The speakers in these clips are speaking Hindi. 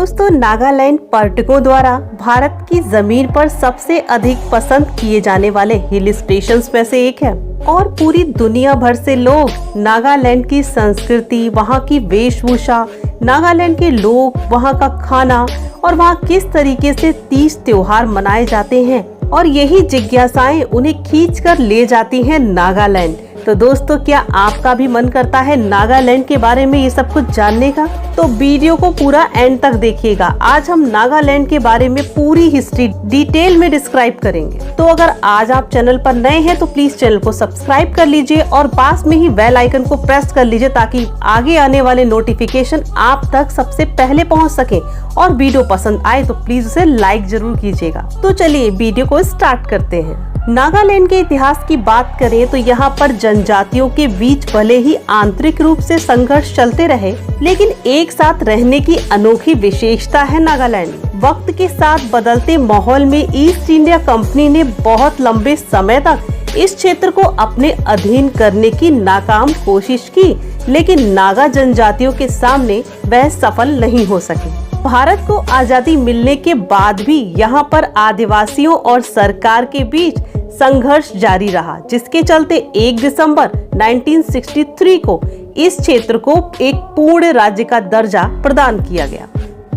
दोस्तों, नागालैंड पर्यटकों द्वारा भारत की जमीन पर सबसे अधिक पसंद किए जाने वाले हिल स्टेशंस में से एक है और पूरी दुनिया भर से लोग नागालैंड की संस्कृति, वहाँ की वेशभूषा, नागालैंड के लोग, वहाँ का खाना और वहाँ किस तरीके से तीज त्योहार मनाए जाते हैं और यही जिज्ञासाएं उन्हें खींच कर ले जाती हैं नागालैंड। तो दोस्तों, क्या आपका भी मन करता है नागालैंड के बारे में ये सब कुछ जानने का? तो वीडियो को पूरा एंड तक देखिएगा। आज हम नागालैंड के बारे में पूरी हिस्ट्री डिटेल में डिस्क्राइब करेंगे। तो अगर आज आप चैनल पर नए हैं तो प्लीज चैनल को सब्सक्राइब कर लीजिए और पास में ही बेल आइकन को प्रेस कर लीजिए ताकि आगे आने वाले नोटिफिकेशन आप तक सबसे पहले पहुँच सके। और वीडियो पसंद आए तो प्लीज उसे लाइक जरूर कीजिएगा। तो चलिए वीडियो को स्टार्ट करते हैं। नागालैंड के इतिहास की बात करें तो यहाँ पर जनजातियों के बीच भले ही आंतरिक रूप से संघर्ष चलते रहे, लेकिन एक साथ रहने की अनोखी विशेषता है नागालैंड। वक्त के साथ बदलते माहौल में ईस्ट इंडिया कंपनी ने बहुत लंबे समय तक इस क्षेत्र को अपने अधीन करने की नाकाम कोशिश की, लेकिन नागा जनजातियों के सामने वह सफल नहीं हो सके। भारत को आजादी मिलने के बाद भी यहाँ पर आदिवासियों और सरकार के बीच संघर्ष जारी रहा, जिसके चलते 1 दिसंबर 1963 को इस क्षेत्र को एक पूर्ण राज्य का दर्जा प्रदान किया गया।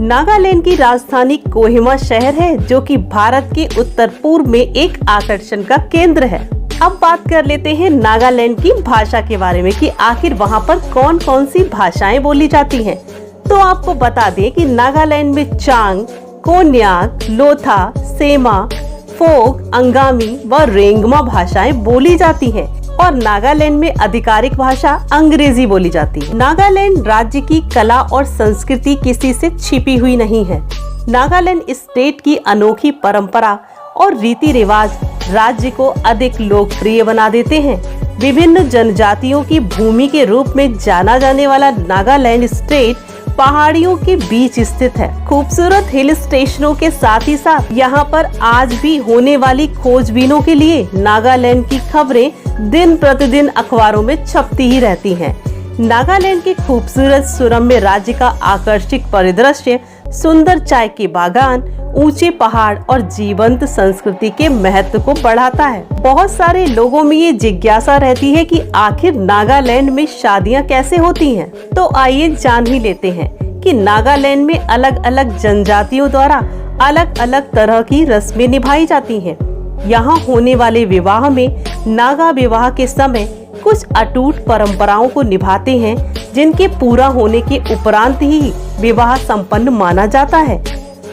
नागालैंड की राजधानी कोहिमा शहर है, जो कि भारत के उत्तर पूर्व में एक आकर्षण का केंद्र है। अब बात कर लेते हैं नागालैंड की भाषा के बारे में कि आखिर वहाँ पर कौन कौन सी भाषाएं बोली जाती हैं। तो आपको बता दें कि नागालैंड में चांग, कोन्याक, लोथा, सेमा, फोक, अंगामी व रेंगमा भाषाएं बोली जाती हैं और नागालैंड में आधिकारिक भाषा अंग्रेजी बोली जाती है। नागालैंड राज्य की कला और संस्कृति किसी से छिपी हुई नहीं है। नागालैंड स्टेट की अनोखी परंपरा और रीति रिवाज राज्य को अधिक लोकप्रिय बना देते हैं। विभिन्न जनजातियों की भूमि के रूप में जाना जाने वाला नागालैंड स्टेट पहाड़ियों के बीच स्थित है। खूबसूरत हिल स्टेशनों के साथ ही साथ यहाँ पर आज भी होने वाली खोजबीनों के लिए नागालैंड की खबरें दिन प्रतिदिन अखबारों में छपती ही रहती हैं। नागालैंड के खूबसूरत सुरम्य राज्य का आकर्षक परिदृश्य, सुंदर चाय के बागान, ऊंचे पहाड़ और जीवंत संस्कृति के महत्व को बढ़ाता है। बहुत सारे लोगों में ये जिज्ञासा रहती है कि आखिर नागालैंड में शादियां कैसे होती हैं। तो आइए जान ही लेते हैं कि नागालैंड में अलग अलग जनजातियों द्वारा अलग अलग तरह की रस्में निभाई जाती हैं। यहाँ होने वाले विवाह में नागा विवाह के समय कुछ अटूट परंपराओं को निभाते हैं, जिनके पूरा होने के उपरांत ही विवाह संपन्न माना जाता है,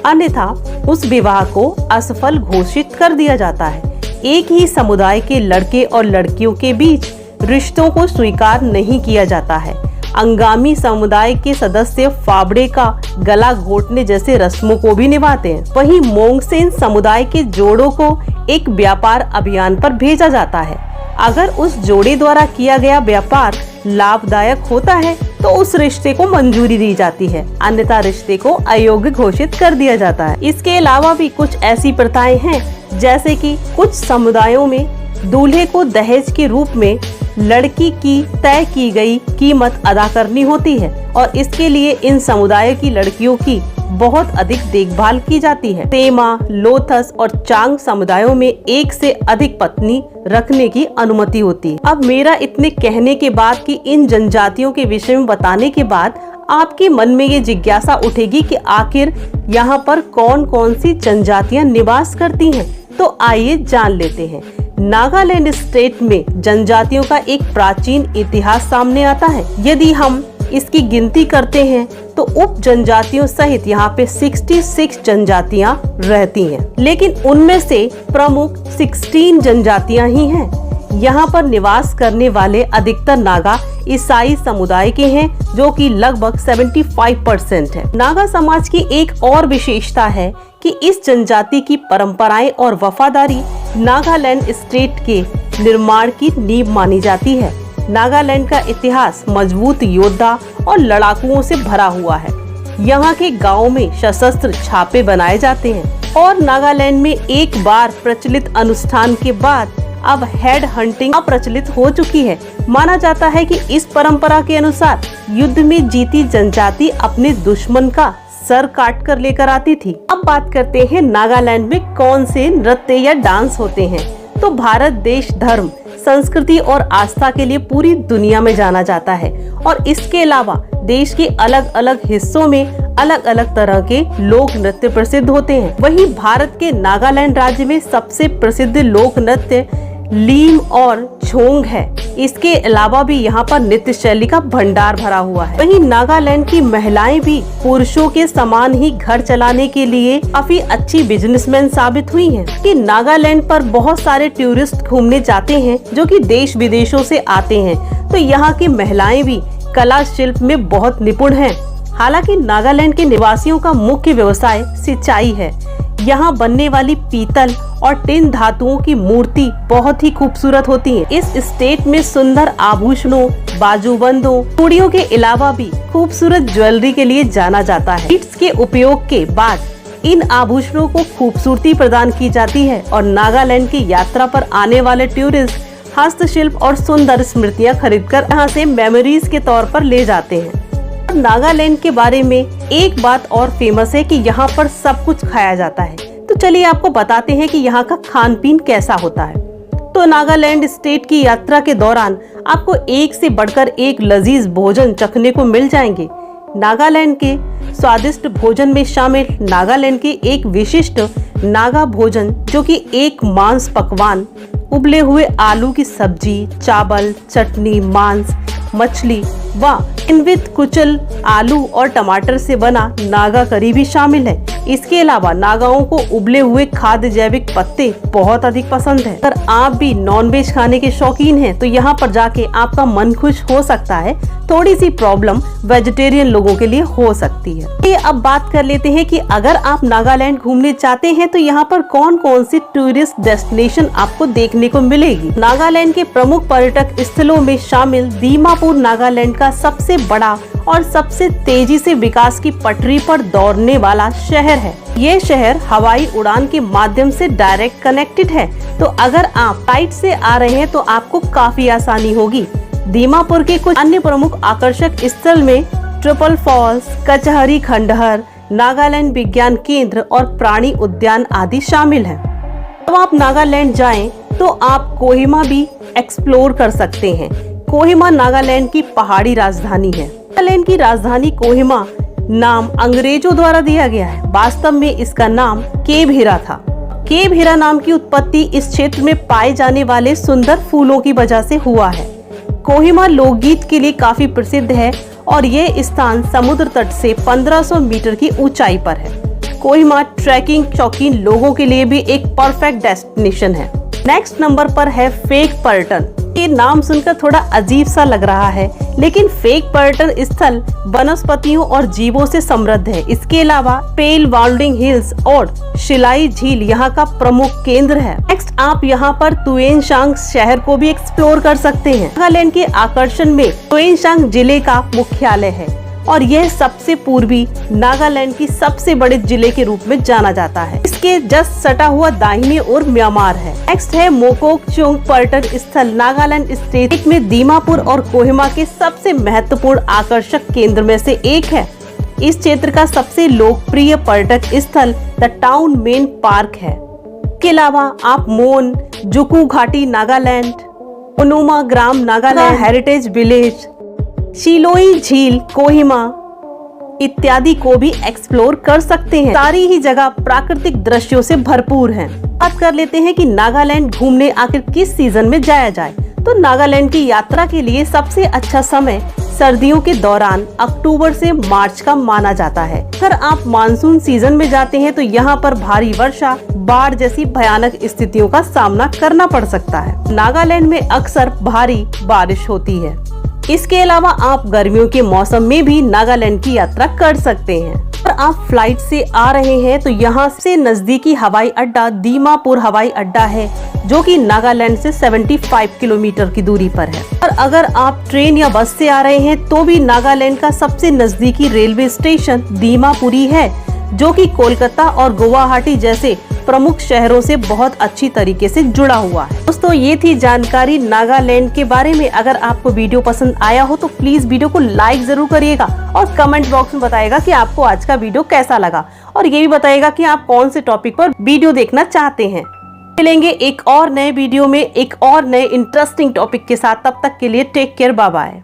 अन्यथा उस विवाह को असफल घोषित कर दिया जाता है। एक ही समुदाय के लड़के और लड़कियों के बीच रिश्तों को स्वीकार नहीं किया जाता है। अंगामी समुदाय के सदस्य फावड़े का गला घोटने जैसे रस्मों को भी निभाते हैं। वहीं मोंगसेन समुदाय के जोड़ों को एक व्यापार अभियान पर भेजा जाता है। अगर उस जोड़े द्वारा किया गया व्यापार लाभदायक होता है तो उस रिश्ते को मंजूरी दी जाती है, अन्यथा रिश्ते को अयोग्य घोषित कर दिया जाता है। इसके अलावा भी कुछ ऐसी प्रथाएं हैं, जैसे कि कुछ समुदायों में दूल्हे को दहेज के रूप में लड़की की तय की गई कीमत अदा करनी होती है और इसके लिए इन समुदायों की लड़कियों की बहुत अधिक देखभाल की जाती है। तेमा, लोथस और चांग समुदायों में एक से अधिक पत्नी रखने की अनुमति होती है। अब मेरा इतने कहने के बाद कि इन जनजातियों के विषय में बताने के बाद आपके मन में ये जिज्ञासा उठेगी कि आखिर यहाँ पर कौन कौन सी जनजातियाँ निवास करती हैं। तो आइए जान लेते हैं। नागालैंड स्टेट में जनजातियों का एक प्राचीन इतिहास सामने आता है। यदि हम इसकी गिनती करते हैं तो उप जनजातियों सहित यहाँ पे 66 जनजातियाँ रहती हैं, लेकिन उनमें से प्रमुख 16 जनजातियाँ ही हैं। यहाँ पर निवास करने वाले अधिकतर नागा ईसाई समुदाय के हैं, जो कि लगभग 75% है। नागा समाज की एक और विशेषता है कि इस जनजाति की परंपराएं और वफादारी नागालैंड स्टेट के निर्माण की नींव मानी जाती है। नागालैंड का इतिहास मजबूत योद्धा और लड़ाकुओं से भरा हुआ है। यहाँ के गांवों में सशस्त्र छापे बनाए जाते हैं और नागालैंड में एक बार प्रचलित अनुष्ठान के बाद अब हेड हंटिंग अप्रचलित हो चुकी है। माना जाता है कि इस परंपरा के अनुसार युद्ध में जीती जनजाति अपने दुश्मन का सर काट कर लेकर आती थी। अब बात करते हैं नागालैंड में कौन से नृत्य या डांस होते हैं। तो भारत देश धर्म, संस्कृति और आस्था के लिए पूरी दुनिया में जाना जाता है और इसके अलावा देश के अलग अलग हिस्सों में अलग अलग तरह के लोक नृत्य प्रसिद्ध होते हैं। वहीं भारत के नागालैंड राज्य में सबसे प्रसिद्ध लोक नृत्य लीम और छोंग है। इसके अलावा भी यहाँ पर नृत्य शैली का भंडार भरा हुआ है। वहीं नागालैंड की महिलाएं भी पुरुषों के समान ही घर चलाने के लिए काफी अच्छी बिजनेसमैन साबित हुई हैं। कि नागालैंड पर बहुत सारे टूरिस्ट घूमने जाते हैं जो कि देश विदेशों से आते हैं, तो यहाँ की महिलाएं भी कला शिल्प में बहुत निपुण हैं। हालांकि नागालैंड के निवासियों का मुख्य व्यवसाय सिंचाई है। यहाँ बनने वाली पीतल और टिन धातुओं की मूर्ति बहुत ही खूबसूरत होती है। इस स्टेट में सुंदर आभूषणों, बाजूबंदों, चूड़ियों के अलावा भी खूबसूरत ज्वेलरी के लिए जाना जाता है। बीड्स के उपयोग के बाद इन आभूषणों को खूबसूरती प्रदान की जाती है और नागालैंड की यात्रा पर आने वाले टूरिस्ट हस्तशिल्प और सुंदर स्मृतियाँ खरीदकर यहाँ से मेमोरीज के तौर पर ले जाते हैं। नागालैंड के बारे में एक बात और फेमस है कि यहाँ पर सब कुछ खाया जाता है। तो चलिए आपको बताते हैं कि यहाँ का खान पीन कैसा होता है। तो नागालैंड स्टेट की यात्रा के दौरान आपको एक से बढ़कर एक लजीज भोजन चखने को मिल जाएंगे। नागालैंड के स्वादिष्ट भोजन में शामिल नागालैंड के एक विशिष्ट नागा भोजन जो कि एक मांस पकवान, उबले हुए आलू की सब्जी, चावल, चटनी, मांस, मछली व इनवित कुचल आलू और टमाटर से बना नागा करी भी शामिल है। इसके अलावा नागाओं को उबले हुए खाद्य जैविक पत्ते बहुत अधिक पसंद है। अगर आप भी नॉनवेज खाने के शौकीन हैं तो यहाँ पर जाके आपका मन खुश हो सकता है। थोड़ी सी प्रॉब्लम वेजिटेरियन लोगों के लिए हो सकती है। ये अब बात कर लेते हैं कि अगर आप नागालैंड घूमने चाहते हैं तो यहाँ पर कौन कौन सी टूरिस्ट डेस्टिनेशन आपको देखने को मिलेगी। नागालैंड के प्रमुख पर्यटक स्थलों में शामिल दीमापुर नागालैंड का सबसे बड़ा और सबसे तेजी से विकास की पटरी पर दौड़ने वाला शहर है। ये शहर हवाई उड़ान के माध्यम से डायरेक्ट कनेक्टेड है, तो अगर आप फ्लाइट से आ रहे हैं तो आपको काफी आसानी होगी। दीमापुर के कुछ अन्य प्रमुख आकर्षक स्थल में ट्रिपल फॉल्स, कचहरी खंडहर, नागालैंड विज्ञान केंद्र और प्राणी उद्यान आदि शामिल हैं। जब आप नागालैंड जाएं तो आप कोहिमा भी एक्सप्लोर कर सकते हैं। कोहिमा नागालैंड की पहाड़ी राजधानी है। नागालैंड की राजधानी कोहिमा नाम अंग्रेजों द्वारा दिया गया है। वास्तव में इसका नाम केव हिरा था। केव हिरा नाम की उत्पत्ति इस क्षेत्र में पाए जाने वाले सुंदर फूलों की वजह से हुआ है। कोहिमा लोकगीत के लिए काफी प्रसिद्ध है और ये स्थान समुद्र तट से 1500 मीटर की ऊंचाई पर है। कोहिमा ट्रैकिंग शौकीन लोगों के लिए भी एक परफेक्ट डेस्टिनेशन है। नेक्स्ट नंबर पर है फेक पर्यटन। ये नाम सुनकर थोड़ा अजीब सा लग रहा है, लेकिन फेक पर्यटन स्थल वनस्पतियों और जीवों से समृद्ध है। इसके अलावा पेल वाल्डिंग हिल्स और शिलाई झील यहाँ का प्रमुख केंद्र है। नेक्स्ट आप यहाँ पर तुएनशांग शहर को भी एक्सप्लोर कर सकते हैं। नागालैंड के आकर्षण में तुएनशांग जिले का मुख्यालय है और यह सबसे पूर्वी नागालैंड की सबसे बड़े जिले के रूप में जाना जाता है। इसके जस्ट सटा हुआ दाहिने ओर म्यांमार है। नेक्स्ट है मोकोकचुंग पर्यटन स्थल। नागालैंड स्टेट में दीमापुर और कोहिमा के सबसे महत्वपूर्ण आकर्षक केंद्र में से एक है। इस क्षेत्र का सबसे लोकप्रिय पर्यटक स्थल द टाउन मेन पार्क है। इसके अलावा आप मोन, जुकू घाटी नागालैंड, ओनुमा ग्राम नागालैंड हेरिटेज विलेज, शिलोई झील कोहिमा इत्यादि को भी एक्सप्लोर कर सकते हैं। सारी ही जगह प्राकृतिक दृश्यों से भरपूर हैं। बात कर लेते हैं कि नागालैंड घूमने आखिर किस सीजन में जाया जाए। तो नागालैंड की यात्रा के लिए सबसे अच्छा समय सर्दियों के दौरान अक्टूबर से मार्च का माना जाता है। अगर आप मानसून सीजन में जाते हैं तो यहाँ पर भारी वर्षा, बाढ़ जैसी भयानक स्थितियों का सामना करना पड़ सकता है। नागालैंड में अक्सर भारी बारिश होती है। इसके अलावा आप गर्मियों के मौसम में भी नागालैंड की यात्रा कर सकते हैं। अगर आप फ्लाइट से आ रहे हैं तो यहाँ से नजदीकी हवाई अड्डा दीमापुर हवाई अड्डा है, जो कि नागालैंड से 75 किलोमीटर की दूरी पर है। और अगर आप ट्रेन या बस से आ रहे हैं तो भी नागालैंड का सबसे नजदीकी रेलवे स्टेशन दीमापुरी है, जो कि कोलकाता और गुवाहाटी जैसे प्रमुख शहरों से बहुत अच्छी तरीके से जुड़ा हुआ है। दोस्तों, ये थी जानकारी नागालैंड के बारे में। अगर आपको वीडियो पसंद आया हो तो प्लीज वीडियो को लाइक जरूर करिएगा और कमेंट बॉक्स में बताइएगा कि आपको आज का वीडियो कैसा लगा, और ये भी बताइएगा कि आप कौन से टॉपिक पर वीडियो देखना चाहते हैं। मिलेंगे एक और नए वीडियो में एक और नए इंटरेस्टिंग टॉपिक के साथ। तब तक के लिए टेक केयर, बाय बाय।